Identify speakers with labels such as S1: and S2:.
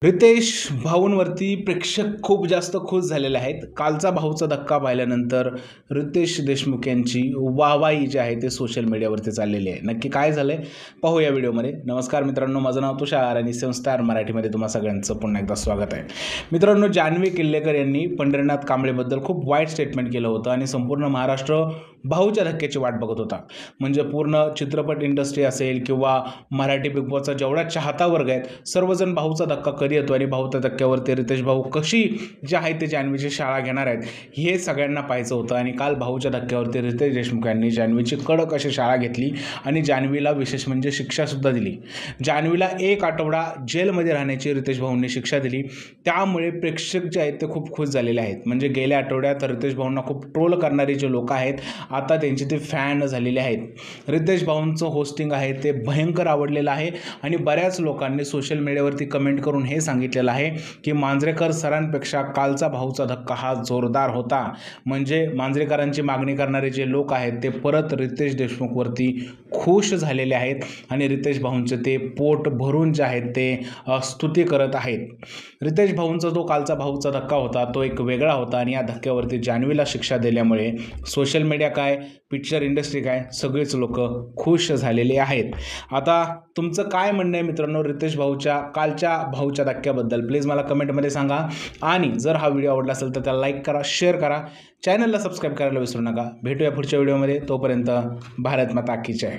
S1: रितेश भाऊंवरती प्रेक्षक खूप जास्त खुश झालेले आहेत. कालचा भाऊचा धक्का पाहिल्यानंतर रितेश देशमुख यांची वाहवाही जी आहे ते सोशल मीडियावरती चाललेली आहे. नक्की काय झालंय पाहू या व्हिडिओमध्ये. नमस्कार मित्रांनो, माझं नाव तुषार आणि संस्कार मराठीमध्ये तुम्हा सगळ्यांचं पुन्हा एकदा स्वागत आहे. मित्रांनो, जान्हवी किल्लेकर यांनी पंढरीनाथ कांबळेबद्दल खूप वाईट स्टेटमेंट केलं होतं आणि संपूर्ण महाराष्ट्र भाऊच्या धक्क्याची वाट बघत होता. म्हणजे पूर्ण चित्रपट इंडस्ट्री असेल किंवा मराठी बिग बॉसचा जेवढा चाहता वर्ग आहेत सर्वजण भाऊचा धक्का कधी येतो आणि भाऊच्या धक्क्यावरती रितेश भाऊ कशी जे आहे ते जान्हवीची शाळा घेणार आहेत हे सगळ्यांना पाहायचं होतं. आणि काल भाऊच्या धक्क्यावरती रितेश देशमुख यांनी जान्हवीची कडक अशी शाळा घेतली आणि जान्हवीला विशेष म्हणजे शिक्षासुद्धा दिली. जान्हवीला 1 आठवडा जेलमध्ये राहण्याची रितेश भाऊंनी शिक्षा दिली. त्यामुळे प्रेक्षक जे आहेत ते खूप खुश झालेले आहेत. म्हणजे गेल्या आठवड्यात रितेश भाऊंना खूप ट्रोल करणारे जे लोक आहेत आता त्यांचे ते फॅन झालेले आहेत. रितेश भाऊंचं होस्टिंग आहे ते भयंकर आवडलेलं आहे आणि बऱ्याच लोकांनी सोशल मीडियावरती कमेंट करून हे सांगितलेलं आहे की मांजरेकर सरांपेक्षा कालचा भाऊचा धक्का हा जोरदार होता. म्हणजे मांजरेकरांची मागणी करणारे जे लोक आहेत ते परत रितेश देशमुखवरती खुश झालेले आहेत आणि रितेश भाऊंचे ते पोट भरून जे आहेत ते स्तुती करत आहेत. रितेश भाऊंचा जो कालचा भाऊचा धक्का होता तो एक वेगळा होता आणि या धक्क्यावरती जान्हवीला शिक्षा दिल्यामुळे सोशल मीडिया काय, पिक्चर इंडस्ट्री काय, सगळेच लोक खुश झालेले आहेत. आता तुमचं काय म्हणणं आहे मित्रांनो रितेश भाऊच्या कालच्या भाऊच्या धक्क्याबद्दल प्लीज मला कमेंटमध्ये सांगा. आणि जर हा व्हिडिओ आवडला असेल तर त्याला लाईक करा, शेअर करा, चॅनलला सबस्क्राईब करायला विसरू नका. भेटूया पुढच्या व्हिडिओमध्ये. तोपर्यंत भारत माता की जय.